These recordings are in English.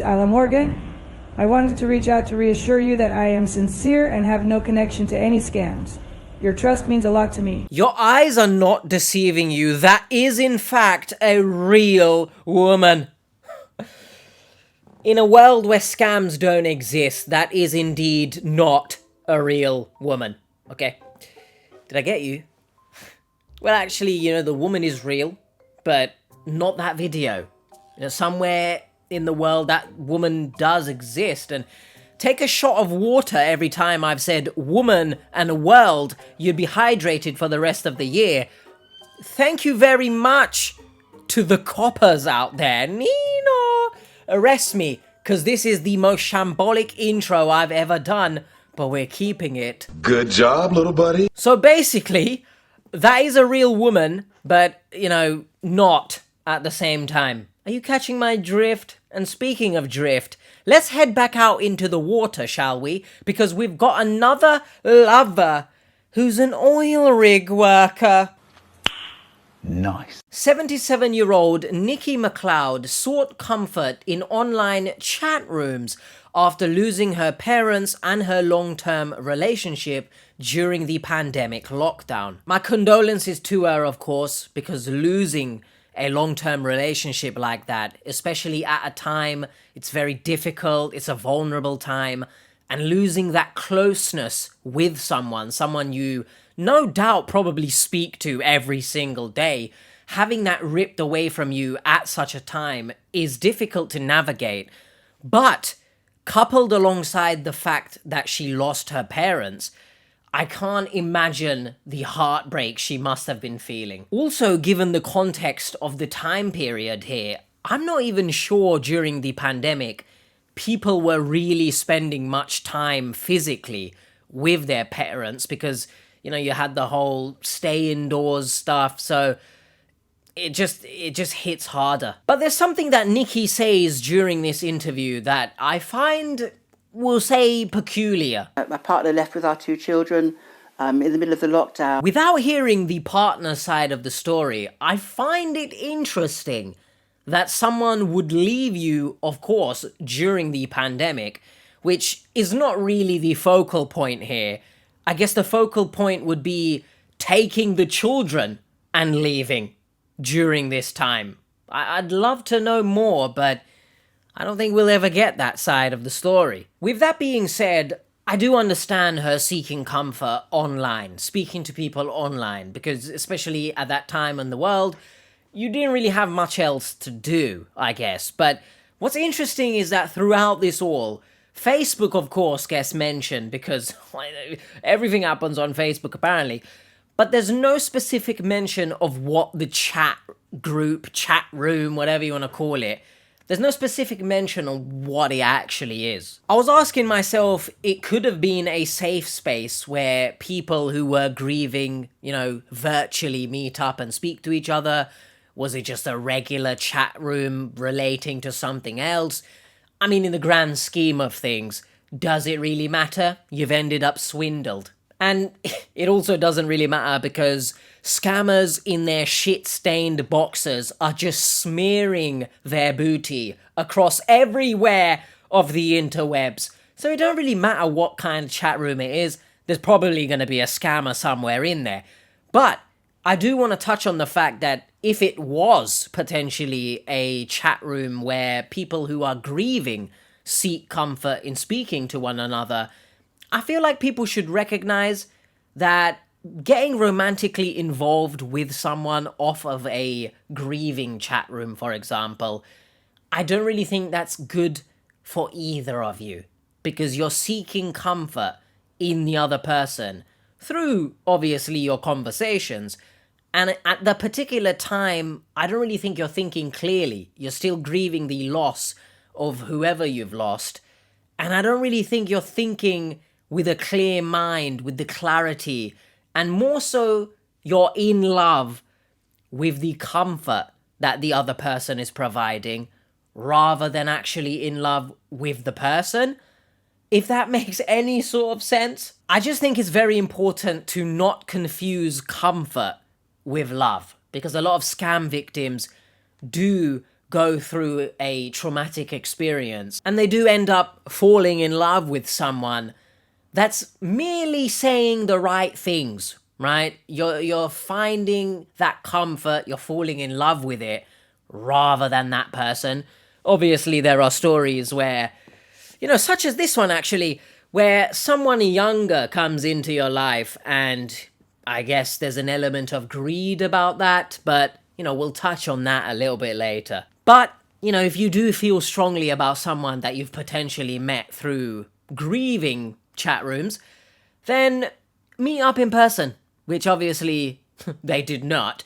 Isla Morgan. I wanted to reach out to reassure you that I am sincere and have no connection to any scams. Your trust means a lot to me. Your eyes are not deceiving you. That is, in fact, a real woman. In a world where scams don't exist, that is indeed not a real woman. Okay? Did I get you? Well, actually, you know, the woman is real, but not that video. You know, somewhere in the world that woman does exist, and take a shot of water every time I've said woman and a world, you'd be hydrated for the rest of the year. Thank you very much to the coppers out there. Nino, arrest me, because this is the most shambolic intro I've ever done, but we're keeping it. Good job, little buddy. So basically, that is a real woman, but, you know, not at the same time. Are you catching my drift? And speaking of drift, let's head back out into the water, shall we? Because we've got another lover who's an oil rig worker. Nice. 77-year-old Nikki MacLeod sought comfort in online chat rooms after losing her parents and her long-term relationship during the pandemic lockdown. My condolences to her, of course, because losing a long-term relationship like that, especially at a time, it's very difficult, it's a vulnerable time, and losing that closeness with someone you no doubt probably speak to every single day, having that ripped away from you at such a time is difficult to navigate. But coupled alongside the fact that she lost her parents, I can't imagine the heartbreak she must have been feeling. Also, given the context of the time period here, I'm not even sure during the pandemic people were really spending much time physically with their parents because, you know, you had the whole stay indoors stuff, so it just hits harder. But there's something that Nikki says during this interview that I find, we'll say, peculiar. My partner left with our 2 children in the middle of the lockdown. Without hearing the partner side of the story, I find it interesting that someone would leave you, of course, during the pandemic, which is not really the focal point here. I guess the focal point would be taking the children and leaving during this time. I'd love to know more, but I don't think we'll ever get that side of the story. With that being said, I do understand her seeking comfort online, speaking to people online, because especially at that time in the world, you didn't really have much else to do, I guess. But what's interesting is that throughout this all, Facebook, of course, gets mentioned because everything happens on Facebook, apparently. But there's no specific mention of what the chat group, chat room, whatever you want to call it, there's no specific mention on what it actually is. I was asking myself, it could have been a safe space where people who were grieving, you know, virtually meet up and speak to each other. Was it just a regular chat room relating to something else? I mean, in the grand scheme of things, does it really matter? You've ended up swindled. And it also doesn't really matter because scammers in their shit-stained boxes are just smearing their booty across everywhere of the interwebs. So it don't really matter what kind of chat room it is, there's probably going to be a scammer somewhere in there. But I do want to touch on the fact that if it was potentially a chat room where people who are grieving seek comfort in speaking to one another, I feel like people should recognize that getting romantically involved with someone off of a grieving chat room, for example, I don't really think that's good for either of you, because you're seeking comfort in the other person through, obviously, your conversations. And at the particular time, I don't really think you're thinking clearly. You're still grieving the loss of whoever you've lost. And I don't really think you're thinking with a clear mind, with the clarity, and more so, you're in love with the comfort that the other person is providing, rather than actually in love with the person. If that makes any sort of sense. I just think it's very important to not confuse comfort with love, because a lot of scam victims do go through a traumatic experience and they do end up falling in love with someone that's merely saying the right things, right? You're finding that comfort, you're falling in love with it rather than that person. Obviously, there are stories where, such as this one actually, where someone younger comes into your life and I guess there's an element of greed about that, but, we'll touch on that a little bit later. But, if you do feel strongly about someone that you've potentially met through grieving chat rooms, then meet up in person, which obviously they did not.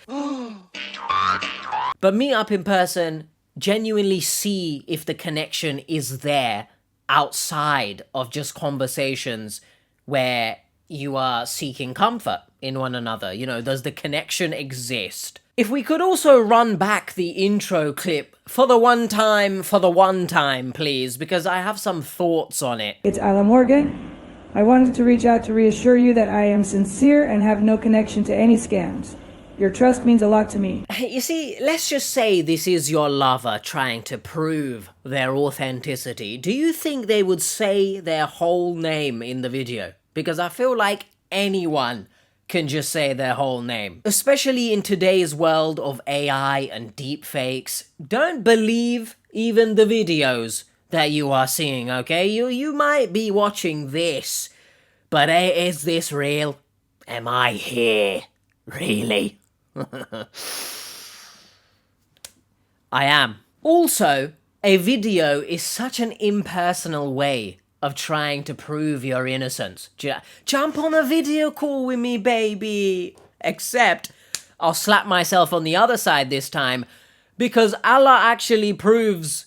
But meet up in person, genuinely see if the connection is there outside of just conversations where you are seeking comfort in one another. Does the connection exist? If we could also run back the intro clip for the one time, please, because I have some thoughts on it. It's Ala Morgan. I wanted to reach out to reassure you that I am sincere and have no connection to any scams. Your trust means a lot to me. You see, let's just say this is your lover trying to prove their authenticity. Do you think they would say their whole name in the video? Because I feel like anyone can just say their whole name. Especially in today's world of AI and deepfakes. Don't believe even the videos that you are seeing, okay? You might be watching this, but is this real? Am I here? Really? I am. Also, a video is such an impersonal way of trying to prove your innocence. Jump on a video call with me, baby. Except, I'll slap myself on the other side this time, because Allah actually proves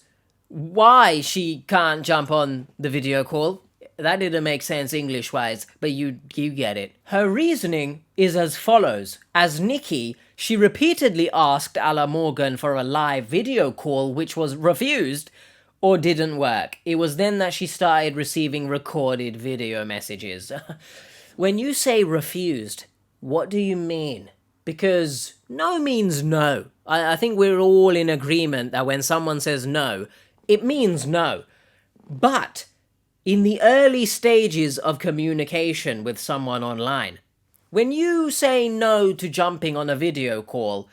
why she can't jump on the video call. That didn't make sense English-wise, but you get it. Her reasoning is as follows. As Nikki, she repeatedly asked Ala Morgan for a live video call, which was refused or didn't work. It was then that she started receiving recorded video messages. When you say refused, what do you mean? Because no means no. I think we're all in agreement that when someone says no, it means no. But in the early stages of communication with someone online, when you say no to jumping on a video call,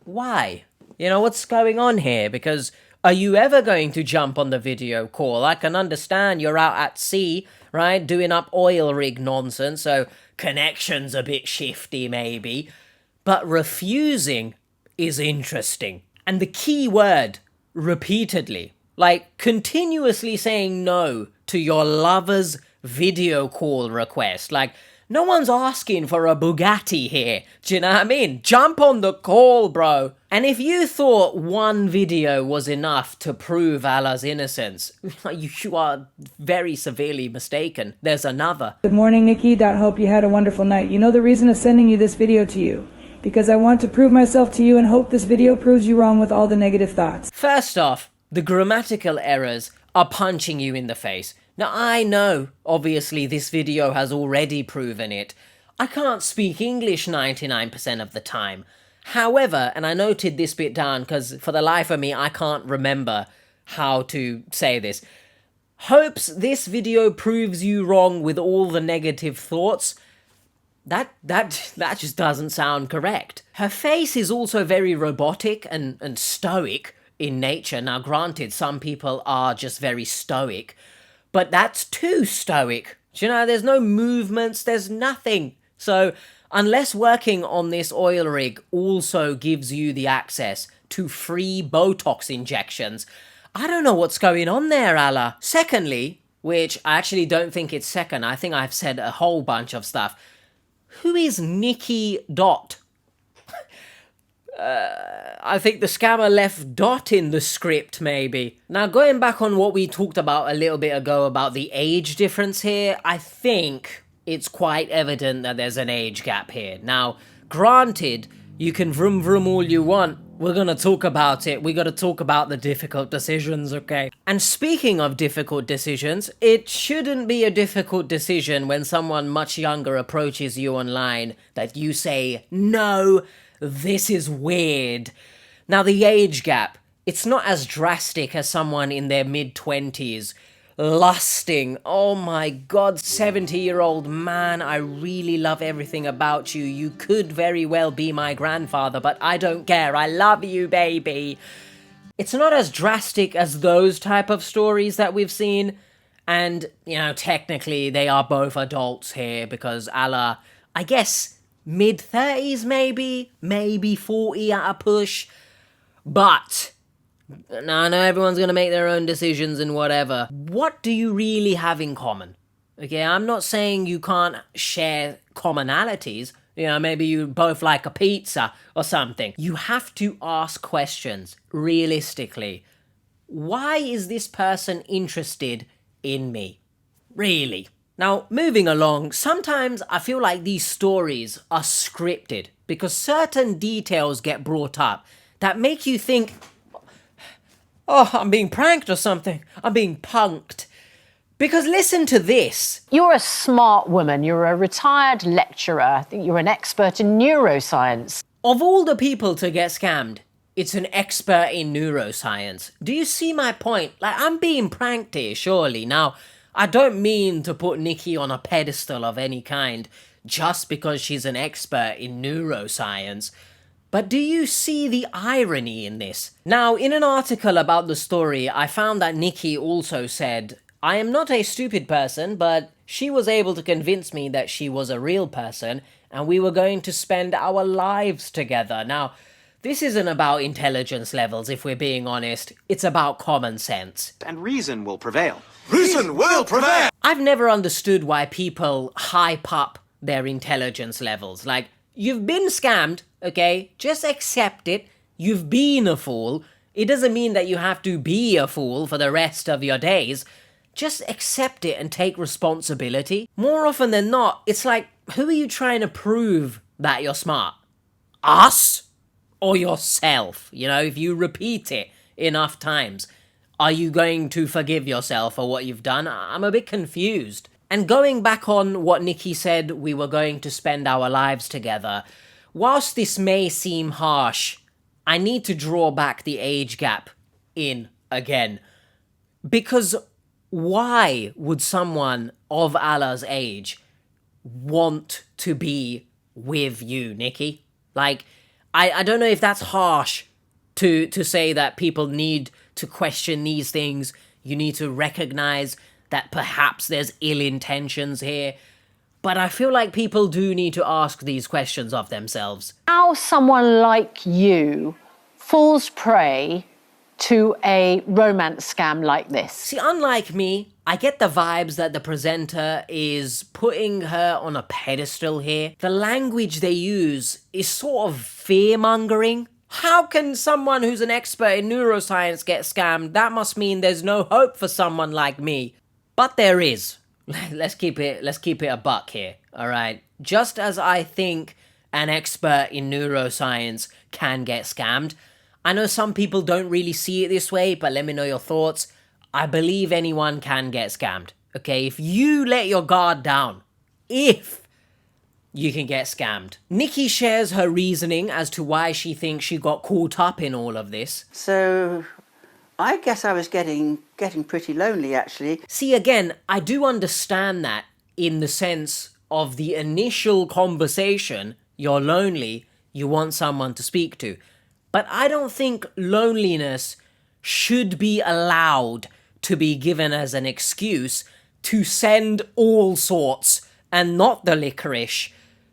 why? What's going on here? Because are you ever going to jump on the video call? I can understand you're out at sea, right, doing up oil rig nonsense, so connection's a bit shifty maybe. But refusing is interesting. And the key word, repeatedly, like continuously saying no to your lover's video call request. Like, no one's asking for a Bugatti here. Do you know what I mean? Jump on the call, bro. And if you thought one video was enough to prove Allah's innocence, you are very severely mistaken. There's another. Good morning, Nikki. Hope you had a wonderful night. You know the reason of sending you this video to you? Because I want to prove myself to you and hope this video proves you wrong with all the negative thoughts. First off, the grammatical errors are punching you in the face. Now, I know, obviously, this video has already proven it. I can't speak English 99% of the time. However, and I noted this bit down because for the life of me, I can't remember how to say this. Hopes this video proves you wrong with all the negative thoughts. That just doesn't sound correct. Her face is also very robotic and stoic in nature. Now, granted, some people are just very stoic, but that's too stoic. There's no movements, there's nothing. So, unless working on this oil rig also gives you the access to free Botox injections, I don't know what's going on there, Allah. Secondly, which I actually don't think it's second, I think I've said a whole bunch of stuff. Who is Nikki Dot? I think the scammer left dot in the script, maybe. Now, going back on what we talked about a little bit ago about the age difference here, I think it's quite evident that there's an age gap here. Now, granted, you can vroom vroom all you want. We're gonna talk about it. We gotta talk about the difficult decisions, okay? And speaking of difficult decisions, it shouldn't be a difficult decision when someone much younger approaches you online that you say, no, this is weird. Now, the age gap It's not as drastic as someone in their mid-20s lusting, oh my god, 70-year-old man, I really love everything about you. You could very well be my grandfather, but I don't care. I love you, baby. It's not as drastic as those type of stories that we've seen. And, technically they are both adults here because Ala, I guess, mid-30s maybe 40 at a push. But now, I know everyone's going to make their own decisions and whatever. What do you really have in common? Okay, I'm not saying you can't share commonalities. Maybe you both like a pizza or something. You have to ask questions, realistically. Why is this person interested in me? Really? Now, moving along, sometimes I feel like these stories are scripted because certain details get brought up that make you think, oh, I'm being pranked or something. I'm being punked. Because listen to this. You're a smart woman. You're a retired lecturer. I think you're an expert in neuroscience. Of all the people to get scammed, it's an expert in neuroscience. Do you see my point? I'm being pranked here, surely. Now, I don't mean to put Nikki on a pedestal of any kind just because she's an expert in neuroscience. But do you see the irony in this? Now, in an article about the story, I found that Nikki also said, I am not a stupid person, but she was able to convince me that she was a real person and we were going to spend our lives together. Now, this isn't about intelligence levels, if we're being honest. It's about common sense. And reason will prevail. Reason will prevail! I've never understood why people hype up their intelligence levels. You've been scammed, okay? Just accept it. You've been a fool. It doesn't mean that you have to be a fool for the rest of your days. Just accept it and take responsibility. More often than not, it's like, who are you trying to prove that you're smart? Us? Or yourself? If you repeat it enough times, are you going to forgive yourself for what you've done? I'm a bit confused. And going back on what Nikki said, we were going to spend our lives together. Whilst this may seem harsh, I need to draw back the age gap in again. Because why would someone of Ala's age want to be with you, Nikki? I don't know if that's harsh to say that people need to question these things. You need to recognize that perhaps there's ill intentions here. But I feel like people do need to ask these questions of themselves. How someone like you falls prey to a romance scam like this? See, unlike me, I get the vibes that the presenter is putting her on a pedestal here. The language they use is sort of fear-mongering. How can someone who's an expert in neuroscience get scammed? That must mean there's no hope for someone like me. But there is. Let's keep it a buck here, all right? Just as I think an expert in neuroscience can get scammed, I know some people don't really see it this way, but let me know your thoughts. I believe anyone can get scammed, okay? If you let your guard down, you can get scammed. Nikki shares her reasoning as to why she thinks she got caught up in all of this. So I guess I was getting pretty lonely, actually. See, again, I do understand that in the sense of the initial conversation, you're lonely, you want someone to speak to. But I don't think loneliness should be allowed to be given as an excuse to send all sorts, and not the licorice,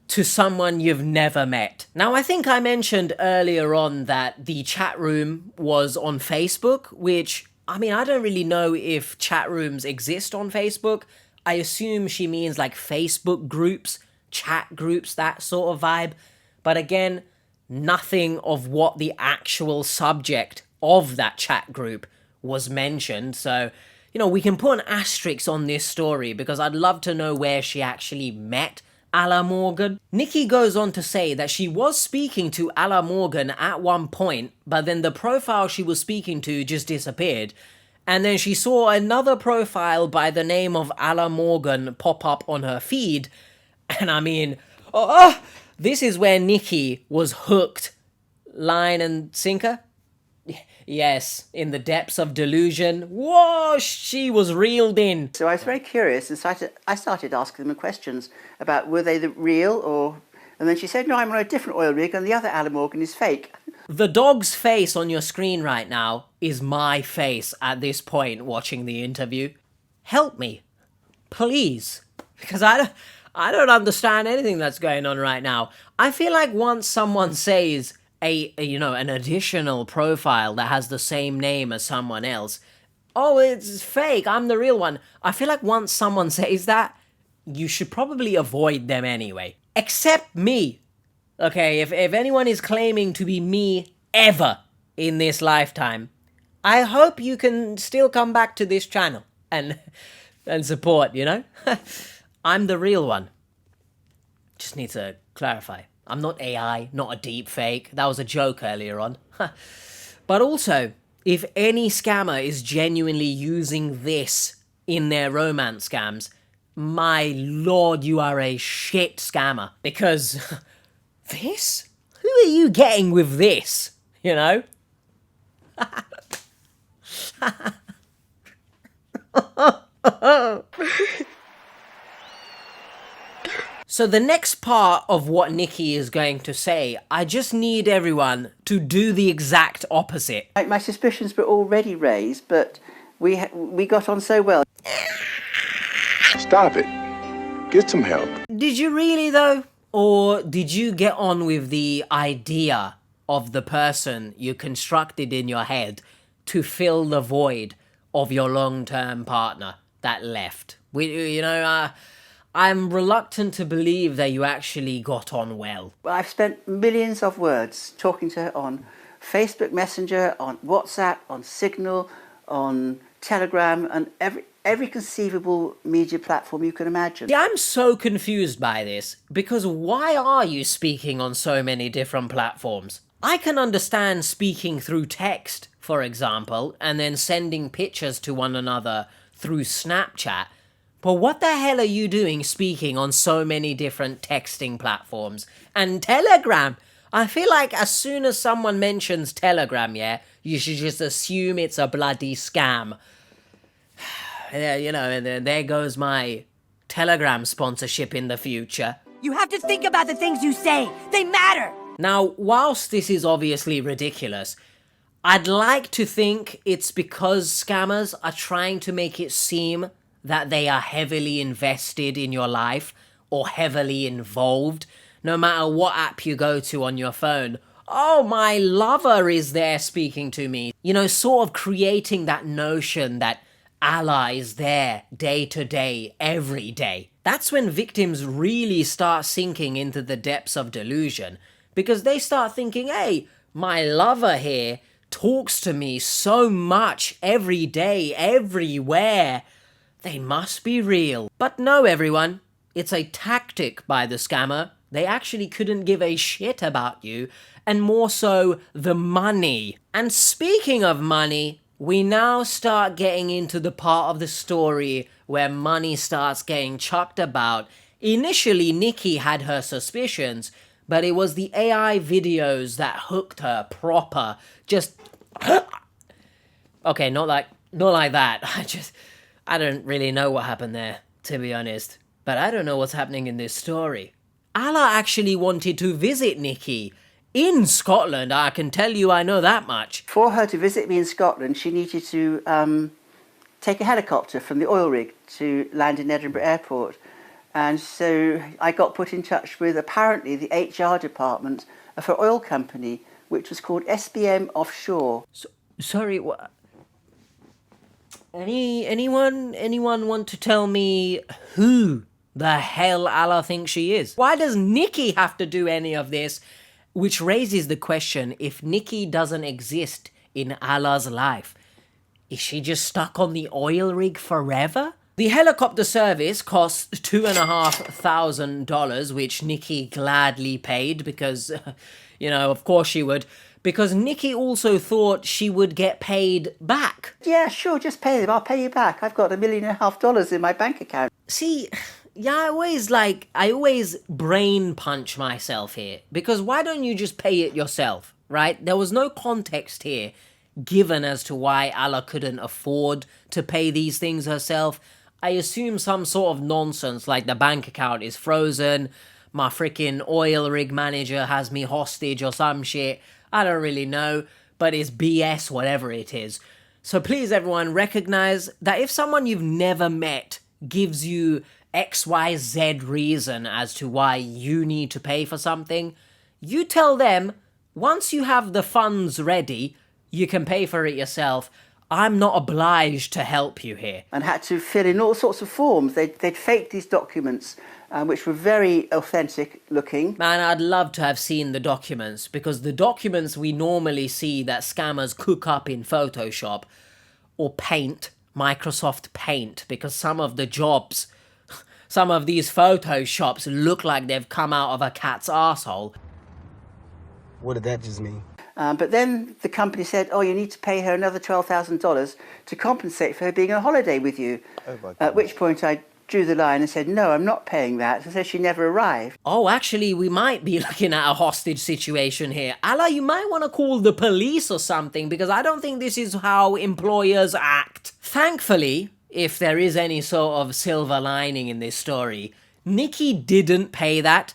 to someone you've never met. Now, I think I mentioned earlier on that the chat room was on Facebook, which, I don't really know if chat rooms exist on Facebook. I assume she means Facebook groups, chat groups, that sort of vibe. But again, nothing of what the actual subject of that chat group was mentioned. So, we can put an asterisk on this story because I'd love to know where she actually met Ala Morgan. Nikki goes on to say that she was speaking to Ala Morgan at one point, but then the profile she was speaking to just disappeared. And then she saw another profile by the name of Ala Morgan pop up on her feed. And this is where Nikki was hooked, line and sinker. Yes, in the depths of delusion, whoa, she was reeled in. So I was very curious and I started asking them questions about were they the real or... And then she said, no, I'm on a different oil rig and the other Alan Morgan is fake. The dog's face on your screen right now is my face at this point watching the interview. Help me, please, because I don't understand anything that's going on right now. I feel like once someone says an additional profile that has the same name as someone else, oh, it's fake, I'm the real one. I feel like once someone says that, you should probably avoid them anyway. Except me. Okay, if anyone is claiming to be me ever in this lifetime, I hope you can still come back to this channel and support, you know? I'm the real one. Just need to clarify. I'm not AI, not a deepfake. That was a joke earlier on. But also, if any scammer is genuinely using this in their romance scams, my lord, you are a shit scammer. Because this? Who are you getting with this? You know? So the next part of what Nikki is going to say, I just need everyone to do the exact opposite. My suspicions were already raised, but we got on so well. Stop it. Get some help. Did you really though? Or did you get on with the idea of the person you constructed in your head to fill the void of your long-term partner that left? I'm reluctant to believe that you actually got on well. Well, I've spent millions of words talking to her on Facebook Messenger, on WhatsApp, on Signal, on Telegram, and every conceivable media platform you can imagine. Yeah, I'm so confused by this, because why are you speaking on so many different platforms? I can understand speaking through text, for example, and then sending pictures to one another through Snapchat, but what the hell are you doing speaking on so many different texting platforms? And Telegram! I feel like as soon as someone mentions Telegram, yeah, you should just assume it's a bloody scam. You know, and then there goes my Telegram sponsorship in the future. You have to think about the things you say. They matter. Now, whilst this is obviously ridiculous, I'd like to think it's because scammers are trying to make it seem that they are heavily invested in your life or heavily involved, no matter what app you go to on your phone. Oh, my lover is there speaking to me. You know, sort of creating that notion that Allah is there day to day, every day. That's when victims really start sinking into the depths of delusion, because they start thinking, hey, my lover here talks to me so much every day, everywhere. They must be real. But no, everyone, it's a tactic by the scammer. They actually couldn't give a shit about you, and more so, the money. And speaking of money, we now start getting into the part of the story where money starts getting chucked about. Initially, Nikki had her suspicions, but it was the AI videos that hooked her proper. Just... Okay, not like that. I don't really know what happened there, to be honest. But I don't know what's happening in this story. Allah actually wanted to visit Nikki in Scotland, I can tell you I know that much. For her to visit me in Scotland, she needed to take a helicopter from the oil rig to land in Edinburgh Airport. And so I got put in touch with, apparently, the HR department of her oil company, which was called SBM Offshore. Sorry, what? Anyone want to tell me who the hell Allah thinks she is? Why does Nikki have to do any of this? Which raises the question, if Nikki doesn't exist in Allah's life, is she just stuck on the oil rig forever? The helicopter service costs $2,500, which Nikki gladly paid because, of course she would. Because Nikki also thought she would get paid back. Yeah, sure, just pay them. I'll pay you back. I've got $1.5 million in my bank account. See, yeah, I always brain punch myself here. Because why don't you just pay it yourself, right? There was no context here. given as to why Allah couldn't afford to pay these things herself. I assume some sort of nonsense like the bank account is frozen, my freaking oil rig manager has me hostage or some shit. I don't really know, but it's BS whatever it is. So please everyone recognize that if someone you've never met gives you XYZ reason as to why you need to pay for something, you tell them once you have the funds ready, you can pay for it yourself. I'm not obliged to help you here. And had to fill in all sorts of forms. They'd faked these documents, which were very authentic looking. Man, I'd love to have seen the documents, because the documents we normally see that scammers cook up in Photoshop or Paint, Microsoft Paint, because some of the jobs, some of these Photoshops look like they've come out of a cat's arsehole. What did that just mean? But then the company said, oh, you need to pay her another $12,000 to compensate for her being on holiday with you. At which point I drew the line and said, no, I'm not paying that. And so she never arrived. Oh, actually, we might be looking at a hostage situation here. Allah, you might want to call the police or something, because I don't think this is how employers act. Thankfully, if there is any sort of silver lining in this story, Nikki didn't pay that.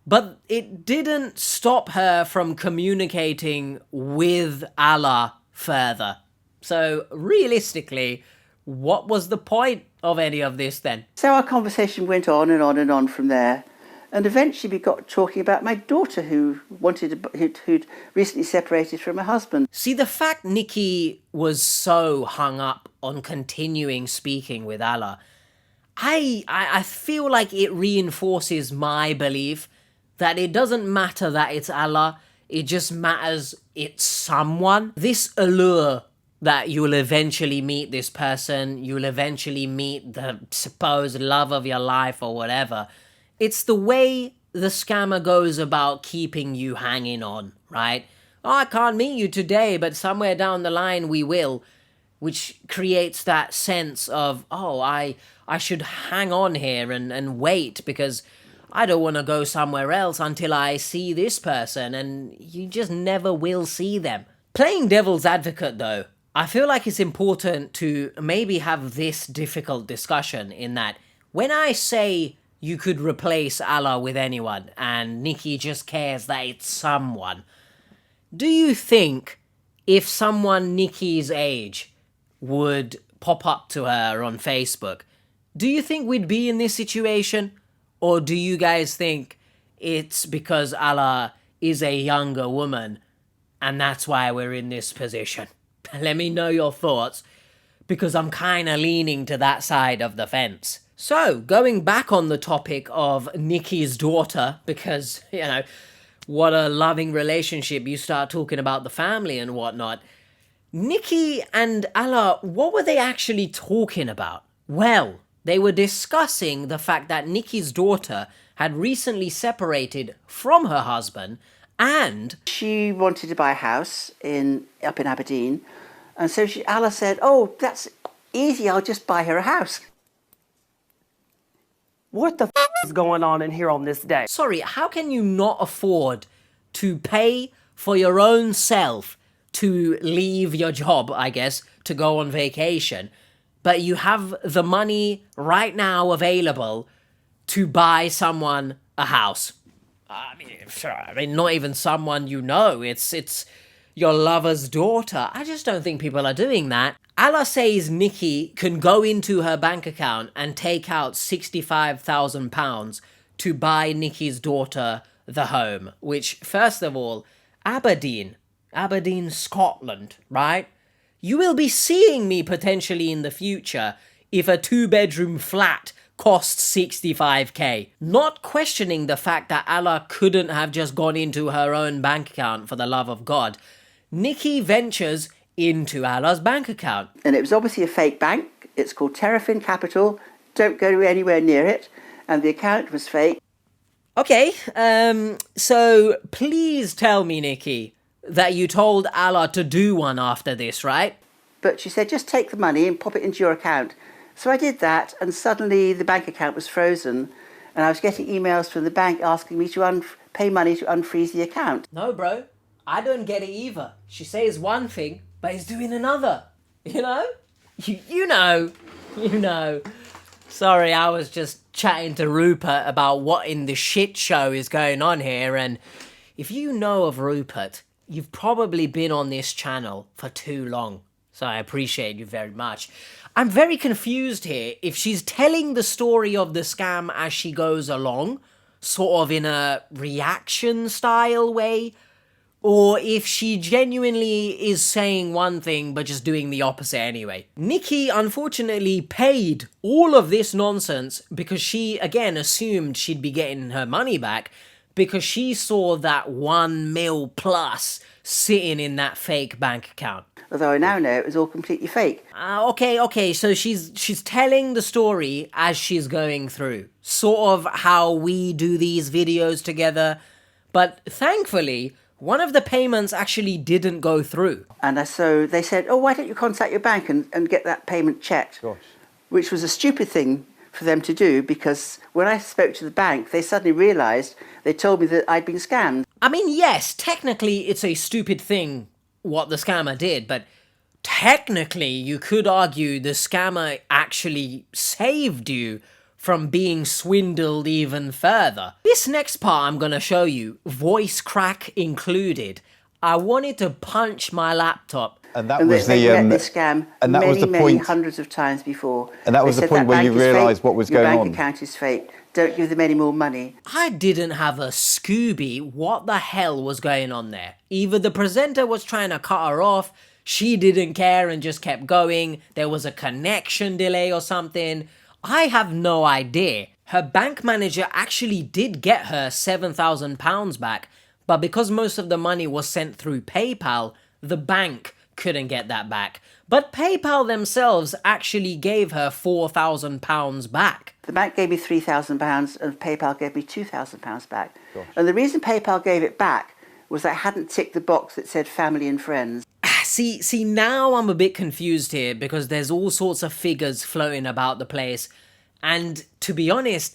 But it didn't stop her from communicating with Allah further. So realistically, what was the point of any of this then? So our conversation went on and on and on from there. And eventually we got talking about my daughter who'd recently separated from her husband. See, the fact Nikki was so hung up on continuing speaking with Allah, I feel like it reinforces my belief that it doesn't matter that it's Allah, it just matters it's someone. This allure that you will eventually meet this person, you'll eventually meet the supposed love of your life or whatever, it's the way the scammer goes about keeping you hanging on, right? Oh, I can't meet you today, but somewhere down the line we will, which creates that sense of, oh, I should hang on here and wait, because I don't want to go somewhere else until I see this person, and you just never will see them. Playing devil's advocate though, I feel like it's important to maybe have this difficult discussion in that when I say you could replace Allah with anyone and Nikki just cares that it's someone, do you think if someone Nikki's age would pop up to her on Facebook, do you think we'd be in this situation? Or do you guys think it's because Allah is a younger woman and that's why we're in this position? Let me know your thoughts, because I'm kind of leaning to that side of the fence. So, going back on the topic of Nikki's daughter, because, you know, what a loving relationship, you start talking about the family and whatnot. Nikki and Allah, what were they actually talking about? Well, they were discussing the fact that Nikki's daughter had recently separated from her husband, and she wanted to buy a house up in Aberdeen, and so Allah said, oh, that's easy, I'll just buy her a house. What the is going on in here on this day? Sorry, how can you not afford to pay for your own self to leave your job, I guess, to go on vacation, but you have the money right now available to buy someone a house? I mean, not even someone you know. It's your lover's daughter. I just don't think people are doing that. Allah says Nikki can go into her bank account and take out £65,000 to buy Nikki's daughter the home, which, first of all, Aberdeen, Scotland, right? You will be seeing me potentially in the future if a 2-bedroom flat costs 65k. Not questioning the fact that Allah couldn't have just gone into her own bank account for the love of God. Nikki ventures into Allah's bank account. And it was obviously a fake bank. It's called Terrafin Capital. Don't go anywhere near it. And the account was fake. Okay, so please tell me, Nikki, that you told Allah to do one after this, right? But she said, just take the money and pop it into your account. So I did that, and suddenly the bank account was frozen, and I was getting emails from the bank asking me to pay money to unfreeze the account. No, bro, I don't get it either. She says one thing, but he's doing another, you know? You know. Sorry, I was just chatting to Rupert about what in the shit show is going on here, and if you know of Rupert, you've probably been on this channel for too long, so I appreciate you very much. I'm very confused here if she's telling the story of the scam as she goes along, sort of in a reaction style way, or if she genuinely is saying one thing but just doing the opposite anyway. Nikki unfortunately paid all of this nonsense because she, again, assumed she'd be getting her money back because she saw that $1 mil plus sitting in that fake bank account. Although I now know it was all completely fake. Okay, so she's telling the story as she's going through. Sort of how we do these videos together. But thankfully, one of the payments actually didn't go through. And so they said, oh, why don't you contact your bank and get that payment checked? Gosh. Which was a stupid thing for them to do, because when I spoke to the bank, they suddenly realised, they told me that I'd been scammed. I mean, yes, technically it's a stupid thing what the scammer did, but technically you could argue the scammer actually saved you from being swindled even further. This next part I'm gonna show you, voice crack included. I wanted to punch my laptop. And that was they met this scam and that was the many point, hundreds of times before. And that was the point where you realised what was going on. Your bank account is fake. Don't give them any more money. I didn't have a Scooby what the hell was going on there. Either the presenter was trying to cut her off, she didn't care and just kept going, there was a connection delay or something. I have no idea. Her bank manager actually did get her £7,000 back, but because most of the money was sent through PayPal, the bank couldn't get that back. But PayPal themselves actually gave her £4,000 back. The bank gave me £3,000 and PayPal gave me £2,000 back. Gosh. And the reason PayPal gave it back was I hadn't ticked the box that said family and friends. See, now I'm a bit confused here because there's all sorts of figures floating about the place. And to be honest,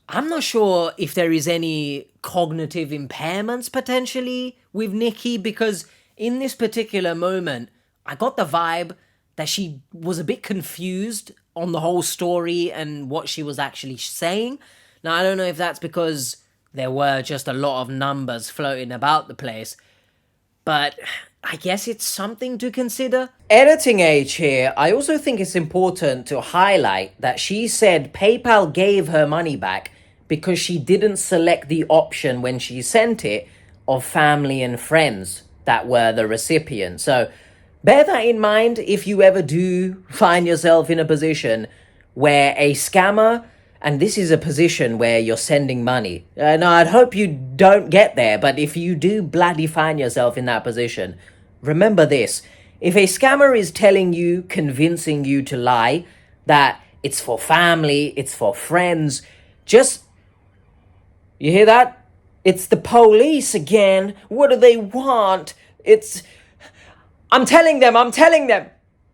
I'm not sure if there is any cognitive impairments potentially with Nikki, because in this particular moment, I got the vibe that she was a bit confused on the whole story and what she was actually saying. Now, I don't know if that's because there were just a lot of numbers floating about the place, but I guess it's something to consider. Editing age here, I also think it's important to highlight that she said PayPal gave her money back because she didn't select the option when she sent it of family and friends that were the recipient. So bear that in mind if you ever do find yourself in a position where a scammer, and this is a position where you're sending money. Now, I'd hope you don't get there, but if you do bloody find yourself in that position, remember this. If a scammer is telling you, convincing you to lie, that it's for family, it's for friends, just... You hear that? It's the police again. What do they want? I'm telling them.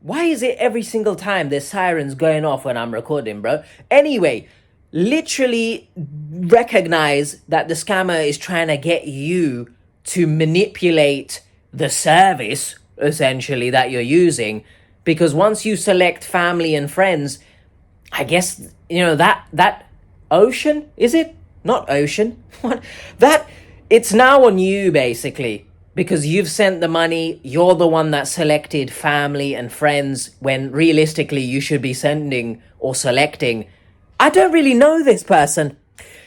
Why is it every single time there's sirens going off when I'm recording, bro? Anyway, literally recognize that the scammer is trying to get you to manipulate the service, essentially, that you're using. Because once you select family and friends, I guess, that ocean, is it? Not ocean. What? It's now on you, basically. Because you've sent the money, you're the one that selected family and friends, when realistically you should be sending or selecting, I don't really know this person.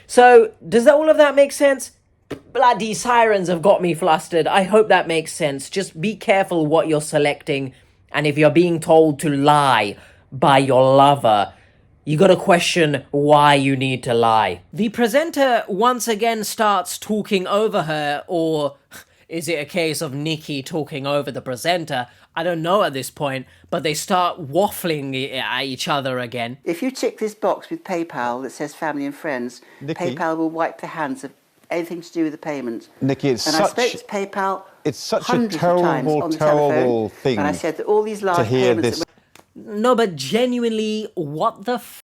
So, does all of that make sense? Bloody sirens have got me flustered. I hope that makes sense. Just be careful what you're selecting, and if you're being told to lie by your lover, you gotta question why you need to lie. The presenter once again starts talking over her, or... Is it a case of Nikki talking over the presenter? I don't know at this point, but they start waffling at each other again. If you tick this box with PayPal that says family and friends, Nikki, PayPal will wipe their hands of anything to do with the payment. Nikki, I spoke to PayPal such a terrible thing. And I said that all these large to hear payments... this. No, but genuinely, what the f***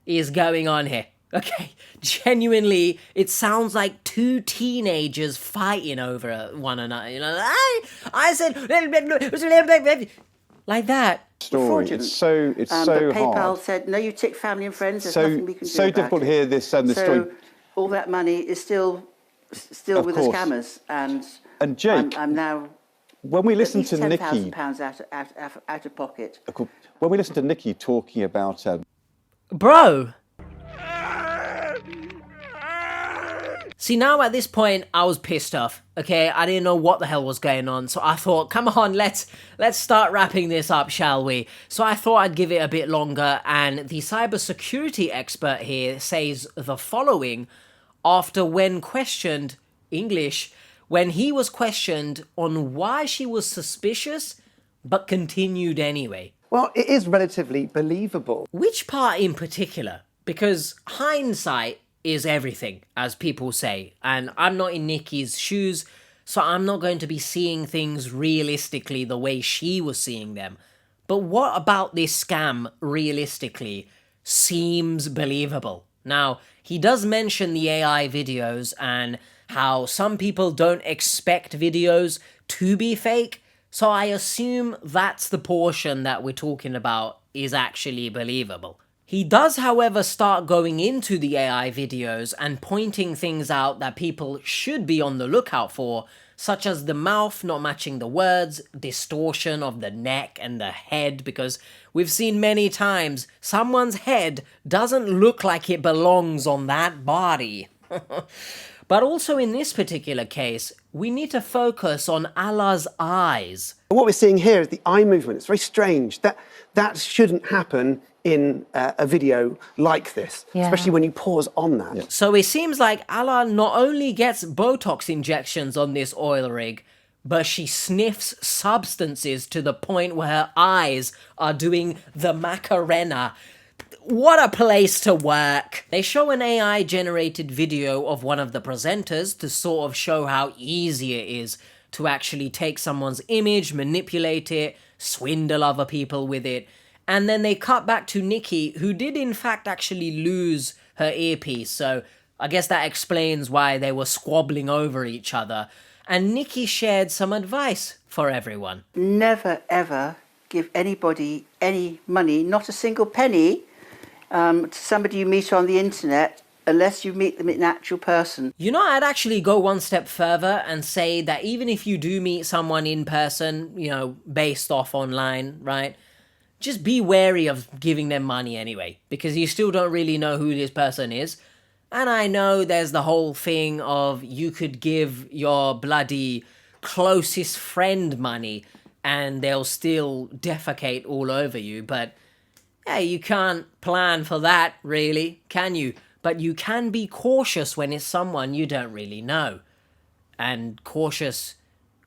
is going on here? Okay, genuinely, it sounds like two teenagers fighting over one another. You know, I said like that. Story. It's so but hard. PayPal said, no, you tick family and friends. There's nothing we can do so about difficult it. to hear this the so story. All that money is still with the scammers, and Jake, I'm now. When we listen to Nikki, £10,000 out of pocket. When we listen to Nikki talking about, bro. See, now at this point, I was pissed off, okay? I didn't know what the hell was going on, so I thought, come on, let's start wrapping this up, shall we? So I thought I'd give it a bit longer, and the cybersecurity expert here says the following after when questioned, when he was questioned on why she was suspicious, but continued anyway. Well, it is relatively believable. Which part in particular? Because hindsight is everything, as people say, and I'm not in Nikki's shoes, so I'm not going to be seeing things realistically the way she was seeing them. But what about this scam realistically seems believable? Now, he does mention the AI videos and how some people don't expect videos to be fake, so I assume that's the portion that we're talking about is actually believable. He does, however, start going into the AI videos and pointing things out that people should be on the lookout for, such as the mouth not matching the words, distortion of the neck and the head, because we've seen many times someone's head doesn't look like it belongs on that body. But also in this particular case, we need to focus on Allah's eyes. What we're seeing here is the eye movement. It's very strange. That shouldn't happen in a video like this, especially when you pause on that. Yeah. So it seems like Allah not only gets Botox injections on this oil rig, but she sniffs substances to the point where her eyes are doing the Macarena. What a place to work. They show an AI-generated video of one of the presenters to sort of show how easy it is to actually take someone's image, manipulate it, swindle other people with it. And then they cut back to Nikki, who did in fact actually lose her earpiece, so I guess that explains why they were squabbling over each other. And Nikki shared some advice for everyone. Never ever give anybody any money, not a single penny, to somebody you meet on the internet, unless you meet them in an actual person. You know, I'd actually go one step further and say that even if you do meet someone in person, you know, based off online, right? Just be wary of giving them money anyway, because you still don't really know who this person is. And I know there's the whole thing of you could give your bloody closest friend money and they'll still defecate all over you, but hey, you can't plan for that, really, can you? But you can be cautious when it's someone you don't really know. And cautious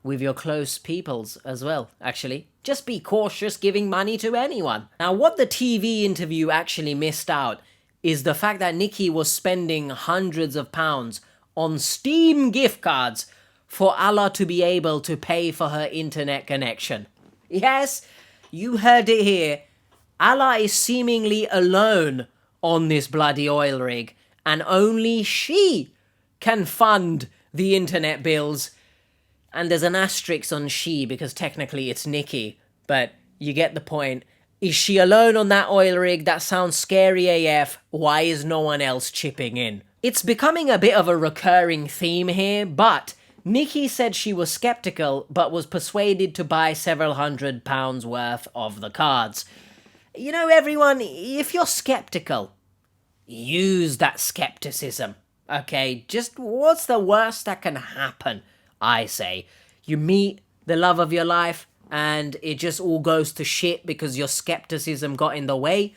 with your close peoples as well, actually. Just be cautious giving money to anyone. Now, what the TV interview actually missed out is the fact that Nikki was spending hundreds of pounds on Steam gift cards for Allah to be able to pay for her internet connection. Yes, you heard it here. Allah is seemingly alone on this bloody oil rig, and only she can fund the internet bills. And there's an asterisk on she because technically it's Nikki, but you get the point. Is she alone on that oil rig? That sounds scary AF. Why is no one else chipping in? It's becoming a bit of a recurring theme here, but Nikki said she was skeptical but was persuaded to buy several £100 worth of the cards. You know, everyone, if you're skeptical, use that skepticism, okay? Just what's the worst that can happen, I say? You meet the love of your life and it just all goes to shit because your skepticism got in the way?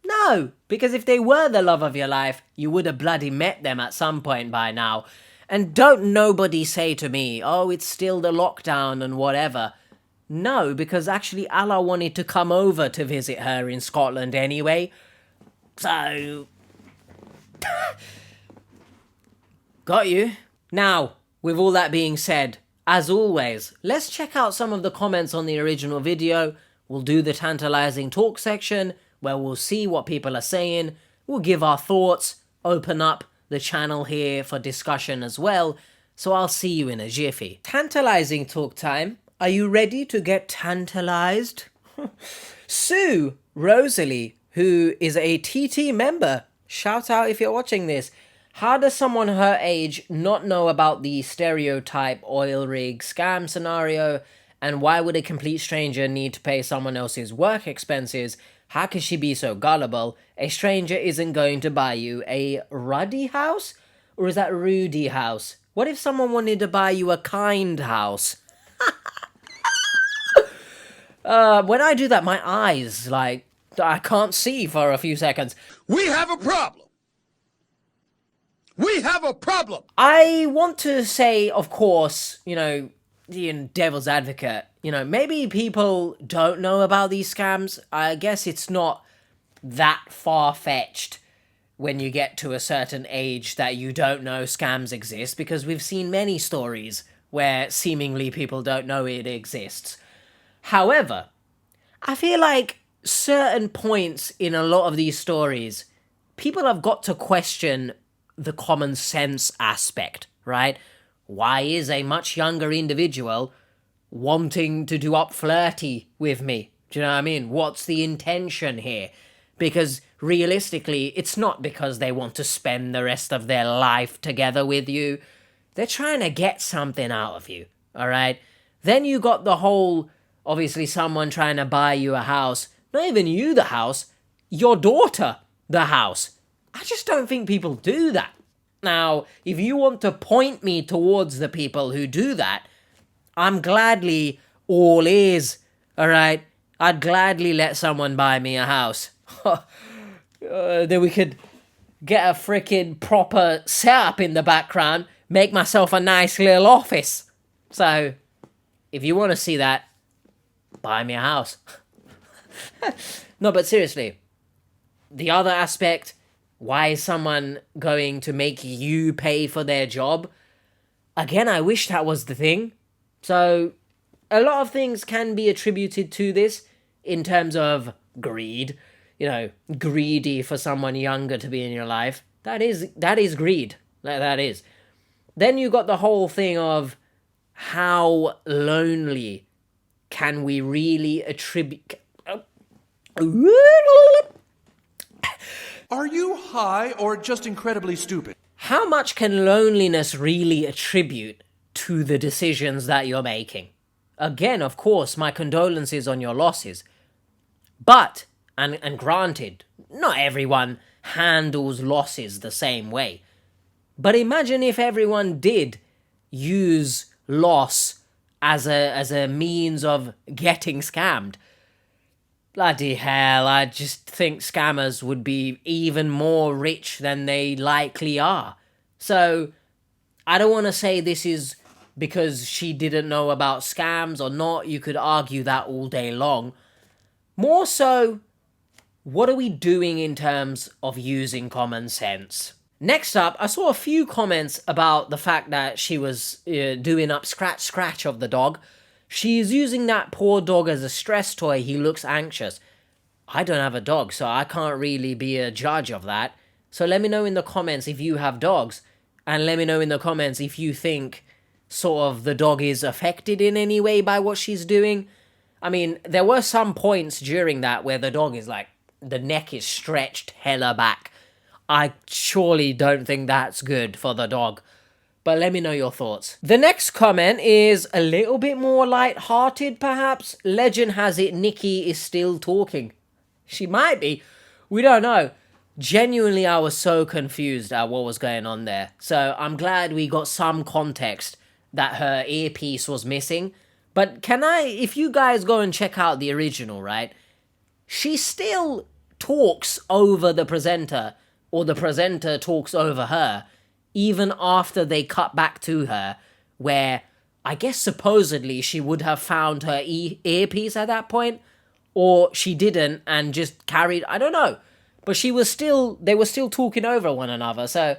No, because if they were the love of your life, you would have bloody met them at some point by now. And don't nobody say to me, oh, it's still the lockdown and whatever. No, because actually Allah wanted to come over to visit her in Scotland anyway. So... got you. Now, with all that being said, as always, let's check out some of the comments on the original video. We'll do the tantalizing talk section, where we'll see what people are saying, we'll give our thoughts, open up the channel here for discussion as well, so I'll see you in a jiffy. Tantalizing talk time. Are you ready to get tantalized? Sue Rosalie, who is a TT member, shout out if you're watching this. How does someone her age not know about the stereotype oil rig scam scenario, and why would a complete stranger need to pay someone else's work expenses? How could she be so gullible? A stranger isn't going to buy you a ruddy house? Or is that Rudy house? What if someone wanted to buy you a kind house? When I do that, my eyes, like, I can't see for a few seconds. We have a problem. We have a problem. I want to say, of course, you know, the devil's advocate, you know, maybe people don't know about these scams. I guess it's not that far-fetched when you get to a certain age that you don't know scams exist, because we've seen many stories where seemingly people don't know it exists. However, I feel like certain points in a lot of these stories, people have got to question the common sense aspect, right? Why is a much younger individual wanting to do up flirty with me? Do you know what I mean? What's the intention here? Because realistically, it's not because they want to spend the rest of their life together with you. They're trying to get something out of you, all right? Then you got the whole, obviously someone trying to buy you a house. Not even you the house, your daughter the house. I just don't think people do that. Now, if you want to point me towards the people who do that, I'm gladly all ears, alright? I'd gladly let someone buy me a house. Then we could get a freaking proper setup in the background, make myself a nice little office. So, if you want to see that, buy me a house. No, but seriously, the other aspect, why is someone going to make you pay for their job? Again, I wish that was the thing. So, a lot of things can be attributed to this in terms of greed. You know, greedy for someone younger to be in your life. That is greed. That is. Then you got the whole thing of how lonely can we really attribute... Are you high or just incredibly stupid? How much can loneliness really attribute to the decisions that you're making? Again, of course, my condolences on your losses. But, and granted, not everyone handles losses the same way. But imagine if everyone did use loss as a means of getting scammed. Bloody hell, I just think scammers would be even more rich than they likely are. So, I don't want to say this is because she didn't know about scams or not. You could argue that all day long. More so, what are we doing in terms of using common sense? Next up, I saw a few comments about the fact that she was doing up scratch of the dog. She's using that poor dog as a stress toy. He looks anxious. I don't have a dog, so I can't really be a judge of that. So let me know in the comments if you have dogs. And let me know in the comments if you think sort of the dog is affected in any way by what she's doing. I mean, there were some points during that where the dog is like, the neck is stretched hella back. I surely don't think that's good for the dog. But let me know your thoughts. The next comment is a little bit more light-hearted, perhaps. Legend has it Nikki is still talking. She might be. We don't know. Genuinely, I was so confused at what was going on there. So I'm glad we got some context that her earpiece was missing. But if you guys go and check out the original, right? She still talks over the presenter, or the presenter talks over her, even after they cut back to her, where I guess supposedly she would have found her earpiece at that point, or she didn't and just carried, I don't know. But they were still talking over one another, so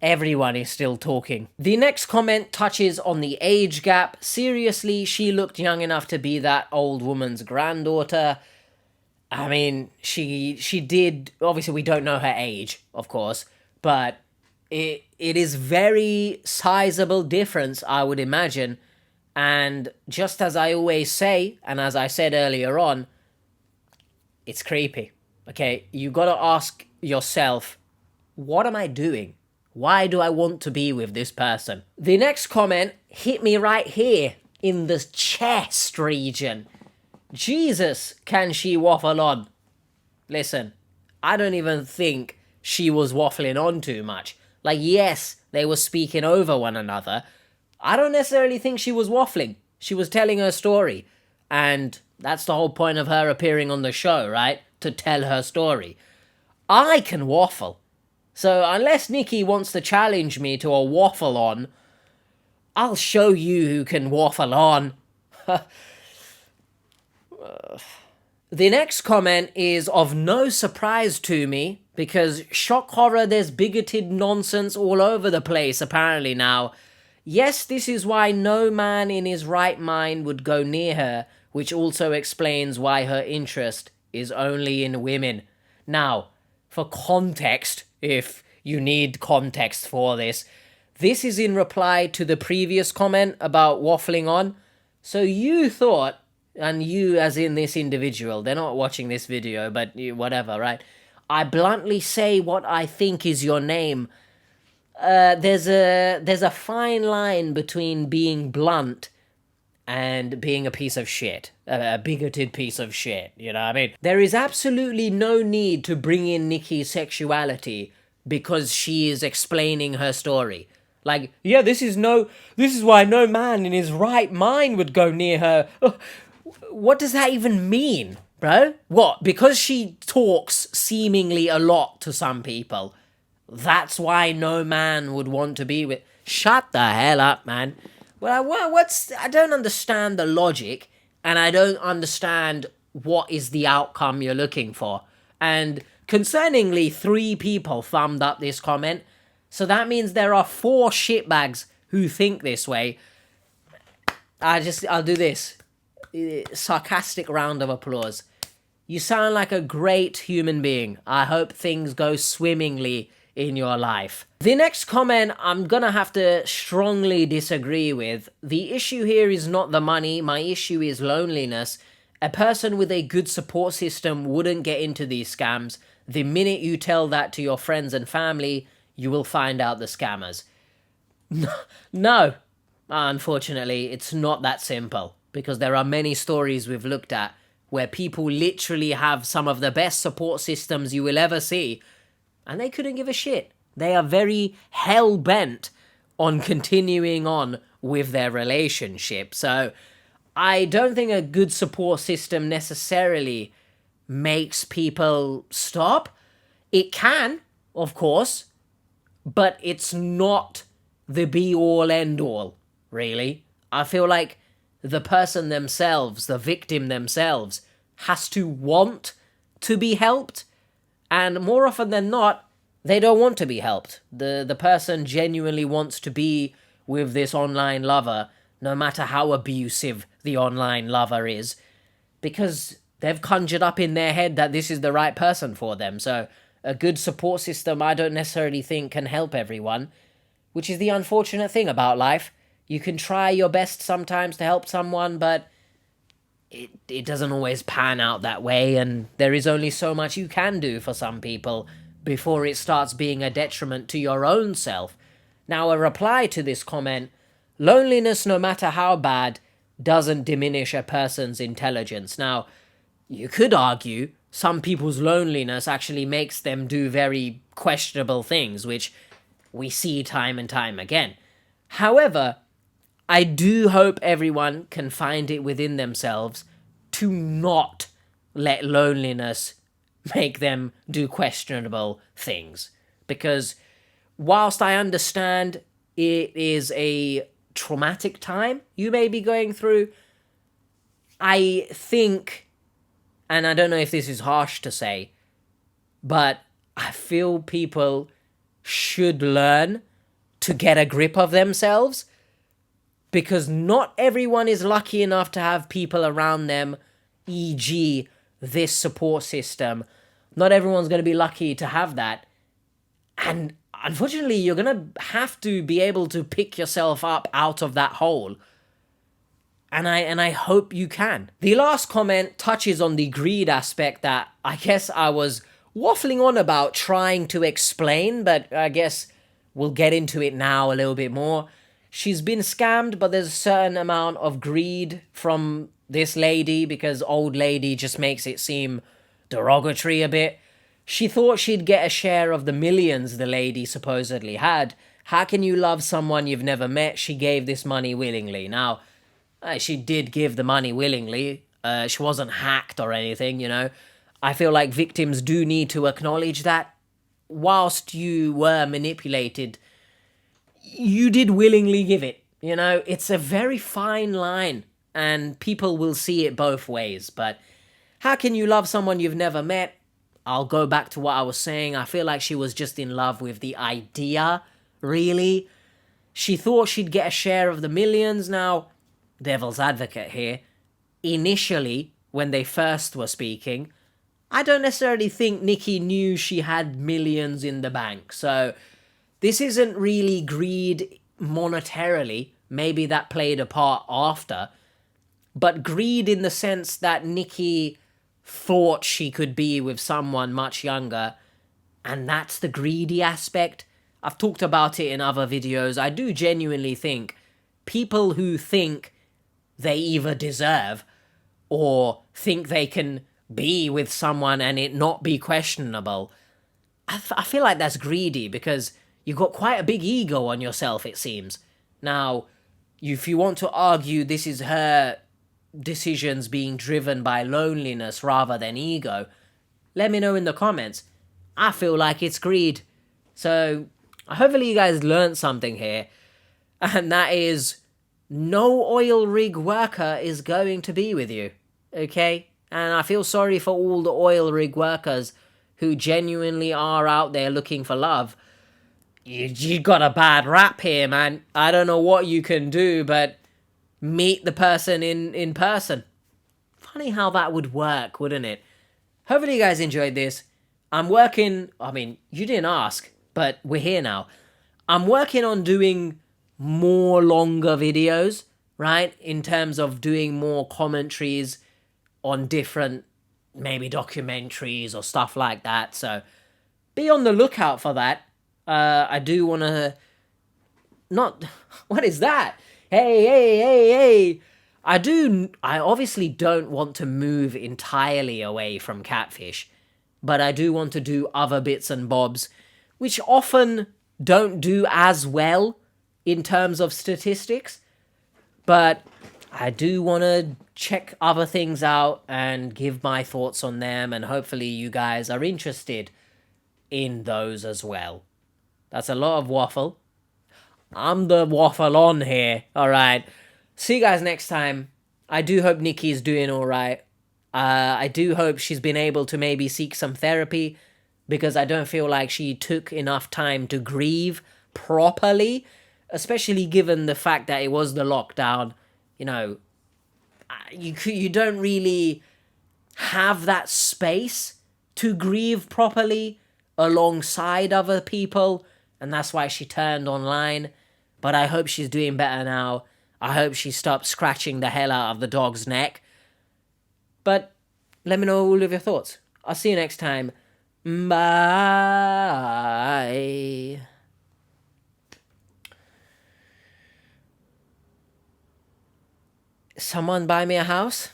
everyone is still talking. The next comment touches on the age gap. Seriously, she looked young enough to be that old woman's granddaughter. I mean, she did, obviously we don't know her age, of course, but it is very sizable difference, I would imagine. And just as I always say, and as I said earlier on, it's creepy. Okay, you gotta ask yourself, what am I doing? Why do I want to be with this person? The next comment hit me right here in the chest region. Jesus, can she waffle on? Listen, I don't even think she was waffling on too much. Like, yes, they were speaking over one another. I don't necessarily think she was waffling. She was telling her story. And that's the whole point of her appearing on the show, right? To tell her story. I can waffle. So unless Nikki wants to challenge me to a waffle on, I'll show you who can waffle on. The next comment is of no surprise to me, because shock horror, there's bigoted nonsense all over the place apparently now. Yes, this is why no man in his right mind would go near her, which also explains why her interest is only in women. Now, for context, if you need context for this, this is in reply to the previous comment about waffling on. So you thought, and you as in this individual, they're not watching this video, but whatever, right? I bluntly say what I think is your name. There's a fine line between being blunt and being a piece of shit, a bigoted piece of shit, you know what I mean? There is absolutely no need to bring in Nikki's sexuality because she is explaining her story. Like, yeah, this is why no man in his right mind would go near her. What does that even mean, bro? What? Because she talks seemingly a lot to some people, that's why no man would want to be with... Shut the hell up, man. Well, I don't understand the logic, and I don't understand what is the outcome you're looking for. And concerningly, 3 people thumbed up this comment, so that means there are 4 shitbags who think this way. I'll do this. Sarcastic round of applause. You sound like a great human being. I hope things go swimmingly in your life. The next comment I'm gonna have to strongly disagree with. The issue here is not the money, my issue is loneliness. A person with a good support system wouldn't get into these scams. The minute you tell that to your friends and family, you will find out the scammers. No, unfortunately, it's not that simple, because there are many stories we've looked at where people literally have some of the best support systems you will ever see, and they couldn't give a shit. They are very hell-bent on continuing on with their relationship. So I don't think a good support system necessarily makes people stop. It can, of course, but it's not the be-all, end-all, really. I feel like the person themselves, the victim themselves, has to want to be helped. And more often than not, they don't want to be helped. The person genuinely wants to be with this online lover, no matter how abusive the online lover is, because they've conjured up in their head that this is the right person for them. So a good support system, I don't necessarily think can help everyone, which is the unfortunate thing about life. You can try your best sometimes to help someone, but it doesn't always pan out that way, and there is only so much you can do for some people before it starts being a detriment to your own self. Now, a reply to this comment: loneliness, no matter how bad, doesn't diminish a person's intelligence. Now, you could argue some people's loneliness actually makes them do very questionable things, which we see time and time again. However, I do hope everyone can find it within themselves to not let loneliness make them do questionable things. Because whilst I understand it is a traumatic time you may be going through, I think, and I don't know if this is harsh to say, but I feel people should learn to get a grip of themselves, because not everyone is lucky enough to have people around them, e.g. this support system. Not everyone's going to be lucky to have that. And unfortunately, you're gonna have to be able to pick yourself up out of that hole. And I hope you can. The last comment touches on the greed aspect that I guess I was waffling on about trying to explain, but I guess we'll get into it now a little bit more. She's been scammed, but there's a certain amount of greed from this lady because old lady just makes it seem derogatory a bit. She thought she'd get a share of the millions the lady supposedly had. How can you love someone you've never met? She gave this money willingly. Now, she did give the money willingly. She wasn't hacked or anything, you know. I feel like victims do need to acknowledge that whilst you were manipulated, you did willingly give it. You know, it's a very fine line and people will see it both ways. But how can you love someone you've never met? I'll go back to what I was saying. I feel like she was just in love with the idea, really. She thought she'd get a share of the millions. Now, devil's advocate here. Initially, when they first were speaking, I don't necessarily think Nikki knew she had millions in the bank. So this isn't really greed monetarily. Maybe that played a part after. But greed in the sense that Nikki thought she could be with someone much younger. And that's the greedy aspect. I've talked about it in other videos. I do genuinely think people who think they either deserve or think they can be with someone and it not be questionable, I feel like that's greedy because you've got quite a big ego on yourself, it seems. Now, if you want to argue this is her decisions being driven by loneliness rather than ego, let me know in the comments. I feel like it's greed. So, hopefully you guys learned something here. And that is, no oil rig worker is going to be with you. Okay? And I feel sorry for all the oil rig workers who genuinely are out there looking for love. You got a bad rap here, man. I don't know what you can do, but meet the person in person. Funny how that would work, wouldn't it? Hopefully you guys enjoyed this. I'm working, I mean, you didn't ask, but we're here now. I'm working on doing more longer videos, right? In terms of doing more commentaries on different, maybe documentaries or stuff like that. So be on the lookout for that. I do want to not, what is that? Hey. I obviously don't want to move entirely away from catfish, but I do want to do other bits and bobs, which often don't do as well in terms of statistics, but I do want to check other things out and give my thoughts on them, and hopefully you guys are interested in those as well. That's a lot of waffle. I'm the waffle on here. All right. See you guys next time. I do hope Nikki's doing all right. I do hope she's been able to maybe seek some therapy because I don't feel like she took enough time to grieve properly, especially given the fact that it was the lockdown. You know, you don't really have that space to grieve properly alongside other people, and that's why she turned online. But I hope she's doing better now. I hope she stopped scratching the hell out of the dog's neck. But let me know all of your thoughts. I'll see you next time. Bye. Someone buy me a house?